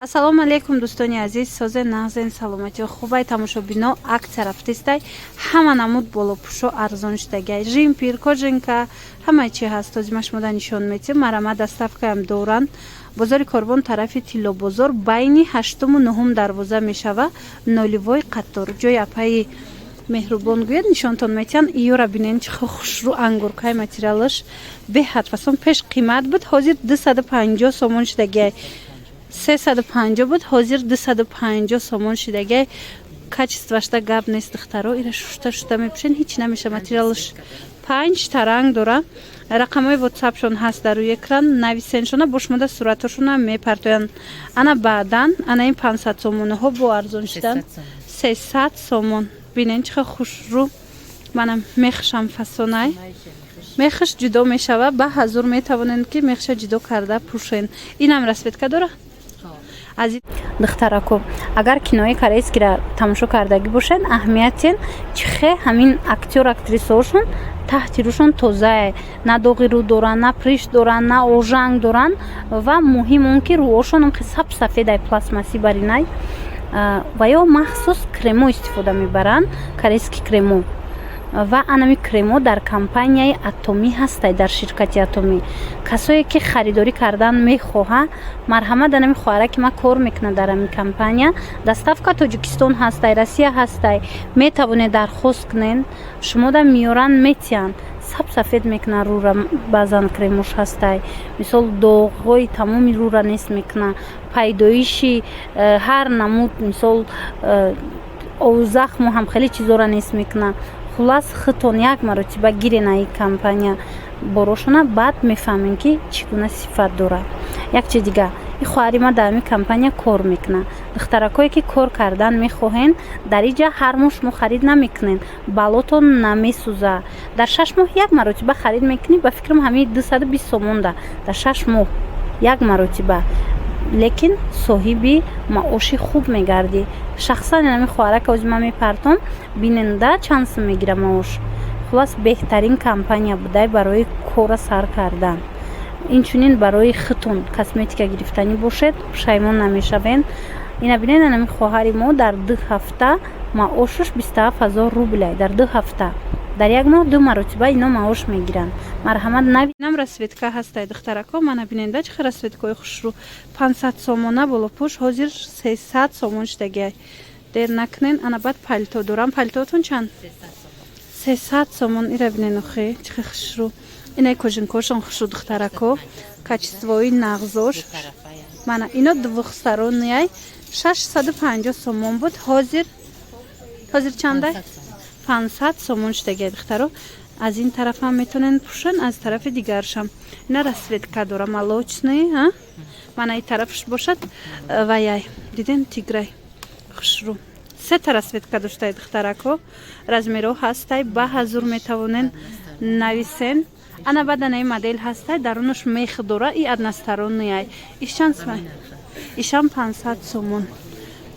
Ассалому алейкум дӯстони азиз, созе нағзен саломати хубай тамошобино акция рафтистай ҳама намуд болопӯшо арзон шудагай жимпир коженка ҳама чи ҳаст тозимаш мода нишон метим марама доставкаам доран бозори корбон тарафи тилло бозор байни 8-ум 9-ум дарвоза мешава нолевой қатор ҷои апаи меҳрубон гӯяд нишонтон метиҳан иёра бинен чихо хушрӯ ангуркаи материалаш беҳад фасон пеш қимат буд ҳозир 250 сомон шудагай 350 буд ҳозир 250 сомон шудагай качествашда гап нест духтаро ира шушта мепӯшен ҳеч намеша материалаш 5 та ранг дора рақамҳои ватсапшон ҳаст дар рӯи экран нависеншона бошмода сураташона мепартоянд ана баъдан ана ин 500 сомонаҳо бо арзон шудан 300 сомон бинен чихо хушрӯ мана мехшам фасонай мехш ҷудо мешава ба ҳазур метавонанд ки мехша ҷудо карда пӯшен инам расветка дора азиз духтарако агар кинои корейскиро тамошо кардагӣ бошед аҳамиятен чихе ҳамин актёр актрисаҳошон таҳти рӯшон тозае на доғи рӯ доранд на приш доранд на ожанг доранд ва муҳим он ки рӯҳошон саб сафедай пластмассӣ баринай ва ё махсус кремо истифода мебаранд корейски кремо ва анами кремо дар компанияи атоми ҳастай дар ширкати атоми касое ки харидорӣ кардан мехоҳа марҳамат анами хоҳараки ма кор мекунад дар ами компания доставка тоҷикистон ҳастай россия ҳастай метавонед дархост кунед шумода миёран метиҳанд саб сафед мекунад рӯра баъзан кремош ҳастай мисол доғҳои тамоми рӯра нест мекунад пайдоиши ҳар намуд мисол захму ҳам хеле чизора нест мекунад хулас хитон як маротиба гирен аи компания борошона баъд мефаҳмем ки чӣ гуна сифат дорад як чи дига и хоҳари ма дар ами компания кор мекунад духтаракое ки кор кардан мехоҳен дар инҷа ҳар моҳ шумо харид намекунед балотон намесӯзад дар 6 моҳ як маротиба харид мекунед ба фикрам ҳамин 220 сомонда дар 6 моҳ як маротиба лекин соҳиби маоши хуб мегардӣ шахсан инами хоҳарака озӣ ма мепартом биненда чанд сум мегира маош хулас беҳтарин компания будай барои кора сар кардан инчунин барои хитон косметика гирифтанӣ бошед пушаймон намешавен ина бинед инами хоҳари мо дар 2 ҳафта маошаш 27 000 рублай дар 2 ҳафта дар як моҳ 2 маротиба ино маош мегиранд марҳамат навинам расветка ҳастай духтарако мана биненда чихо расветкаи хушрӯ 500 сомона болопӯш ҳозир 300 сомон шудагай дер накунен ана баъд палто дорам палтоатон чанд 300 сомон ира бинен охе чихо хушрӯ инаи кожинкошон хушрӯ духтарако качествои нағзош мана ино двухсторонияй 650 сомон буд ҳозир чандай 500 сомон шудагай духтаро аз ин тараф ҳам метавонен пӯшен аз тарафи дигаршам ина расветка дора молочный мана ин тарафш бошад ва яй диден тиграй хушрӯ сета расветка доштай духтарако размеро ҳастай ба ҳазур метавонен нависен ана баъд анаи модель ҳастай дарунаш мех дора и односторонняй ишчанд сумай ишам 500 сомон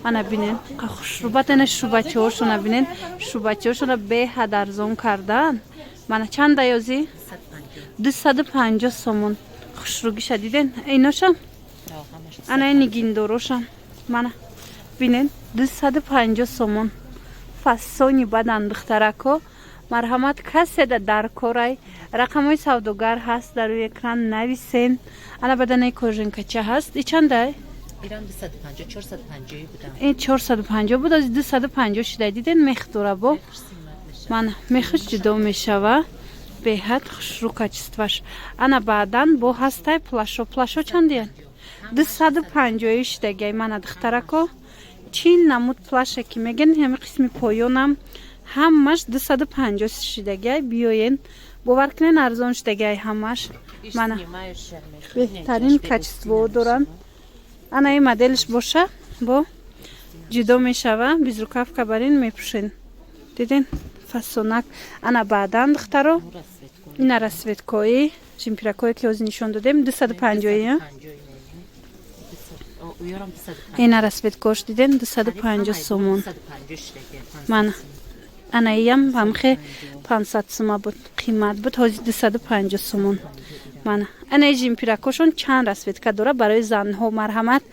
ана бинен хушрӯ баъд ана шӯбачаҳошона бинен шӯбачаҳошона беҳад арзон кардан мана чанда ёзи 250 сомон хушрӯгиша диден иношам ана нигиндорошам мана бинен 250 сомон фасони бадан духтарако марҳамат каседа дар корай рақамҳои савдогар ҳаст дар рӯи экран нависен ана баданаи коженкача ҳаст и чандай 450 буд аз 250 шуда диден мех дора бо мана мехш ҷудо мешава беҳад хушрӯ качестваш ана баъдан бо ҳастай плашо чандиян 250 шудагай мана духтарако чин намуд плаша ки мегӯянд ҳами қисми поёнам ҳамаш 250 шудагай биёен бовар кунен арзон шудагай ҳамаш мана беҳтарин качество доранд ана ин моделш боша бо ҷудо мешава безрукавка барин мепӯшен диден фасонак ана баъдан духтаро ина расветкои жимпиракое ки ҳозир нишон додем 250 ина расветкош диден 250 сомон мана ана иям ҳамхе 500 сума буд қимат буд ҳозир 250 сомон мана ана ҷимпиракошон чанд расветка дора барои занҳо марҳамат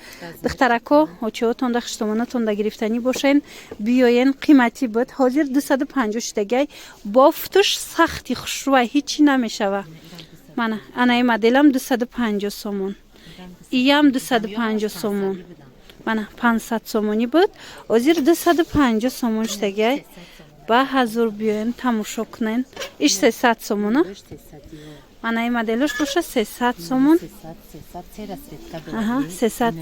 духтарако очиотонда хиштомонатонда гирифтанӣ бошен биёен қиматӣ буд ҳозир 250 штагай бофтуш сахти хушрӯа ҳичи намешава мана анаи моделам 250 сомон иям 250 сомон мана 500 сомонӣ буд ҳозир 250 сомон штагай ба ҳазур биёен тамошо кунен иш 300 сомона анаи моделош боша 300 сомон 300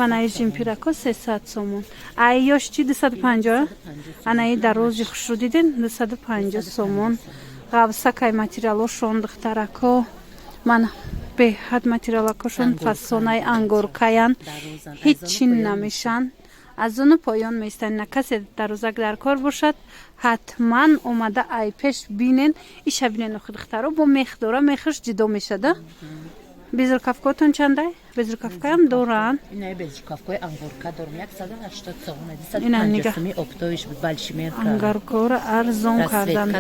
манаи ҷимпирако 300 сомон ай ёш чи 250 анаи дарози хушрӯ диден 250 сомон ғавсакай материалошон духтарако мана беҳад материалакошон фасонаи ангоркаян ҳичи намешан аз ону поён меистанд на касе дарозак дар кор бошад ҳатман омада айпеш бинен иша бинен охи духтаро бо мех дора мехаш ҷидо мешада безрукавкаотон чандай безрукавкаям доран ангаркора арзон кардан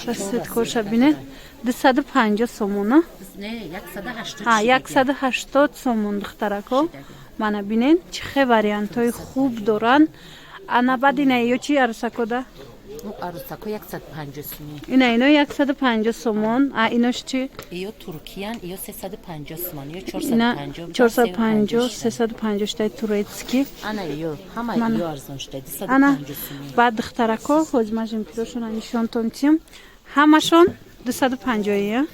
расветкоша бинен 250 сомона 180 сомон духтарако мана бинен чихе вариантҳои хуб доран ана баъд ина ё чи арусакода арусако 150 сомон ино 150 сомон а инош чи ё туркиян ё 350 сомон ё 450 350 штай турецки ана ё ҳама ё арзон штай 250 ана сомон баъд духтарако ҳозимажин пирошона нишонтон тим ҳамашон 250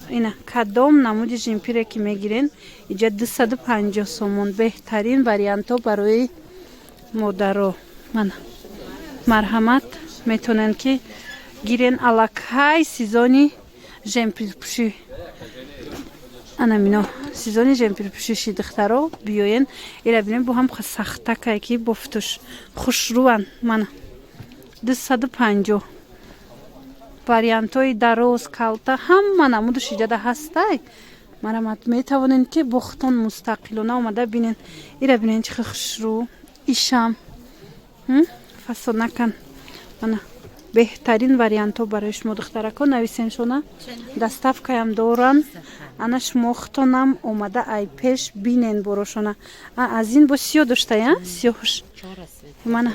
ина кадом намуди ҷимпире ки мегирен иҷа 250 сомон беҳтарин вариантҳо барои модаро мана марҳамат метонанд ки гирен аллакай сезони ҷемпирпӯшӣ анамино сезони ҷемпирпӯшиши духтаро биёен ира бинен бо ҳам сахтакай ки бофтуш хушрӯан мана 250 вариантҳои дароз калта ҳама намудаш иҷада ҳастай марҳамат метавонед ки бохтон мустақилона омада бинен ира бинен чихе хушрӯ ишам фасонакан мана беҳтарин вариантҳо барои шумо духтарако нависен шона доставкаям доран ана шумохтонам омада айпеш бинен борошона аз ин бо сиё доштая сиёҳш мана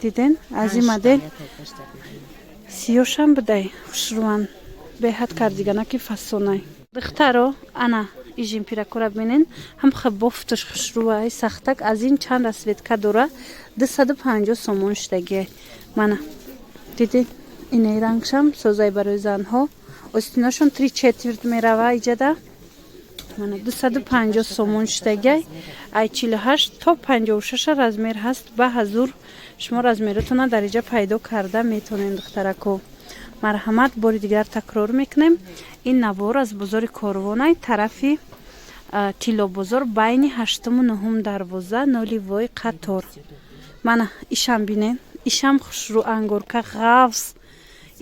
диден аз ин модел сиёшам будай хушрӯан беҳад кардиганаки фасонай духтаро ана и ҷимпиракора бинен ҳам бофтуш хушрӯай сахтак аз ин чанд расветка дора 250 сомон штаги мана дидед инаи рангшам созай барои занҳо остинашон 3/4 мерава иҷада мана 250 сомон штагай ай 48 то 56 размер ҳаст ба ҳазур шумо размератона дар иҷа пайдо карда метонед духтарако марҳамат бори дигар такрор мекунем ин навор аз бозори корвонай тарафи тиллобозор байни 8-у 9-ум дарвоза ноливои қатор мана ишам бинен ишам хушрӯ ангорка ғавз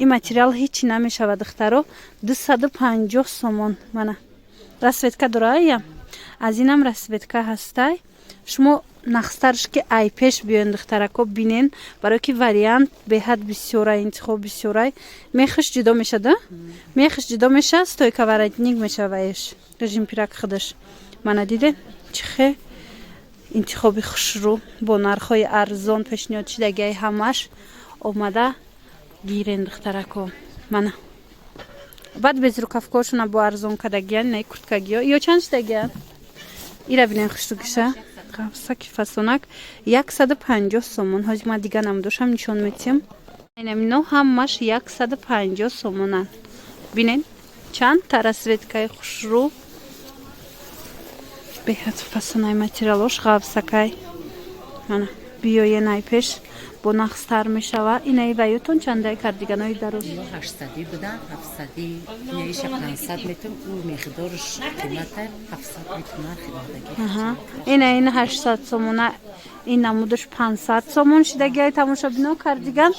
ин материал ҳичи намешава духтаро 250 сомон мана расветка дораям аз инам расветка ҳастай шумо нахстарш ки айпеш биёен духтарако бинен барое ки вариант беҳад бисёрай интихоб бисёрай мехиш ҷудо мешада мехиш ҷудо меша стойка воротник мешаваеш ҷимпирак худаш мана диден чихе интихоби хушрӯ бо нархҳои арзон пешниҳод шудагиай ҳамаш омада гирен духтарако мана баъд безрукавкошона бо арзон кадагиян наи курткагиё ё чанд штагиян ира бинен хуштугиша қавсаки фасонак 150 сомон ҳозир ма дига намудошам нишон метиҳам инамино ҳамаш 150 сомонан бинен чанд та расветкаи хушрӯ беҳад фасонаи материалош ғавсакай мана биёен айпеш бо нахстар мешава инаи ваётон чандай кардиганои дароз 800 буда 700 неиша 500 метум у миқдорш қимата 700 метум нархи ин 800 сомона ин намудаш 500 сомон шидагиай тамошобино кардиган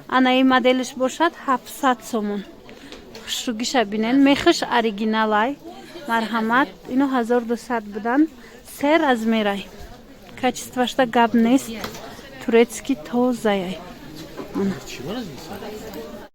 анаи моделиш бошад 700 сомон хушругиша бинен мехиш оригиналай марҳамат ино 1200 будан се размерай качествашда гап нест турецки тозаяй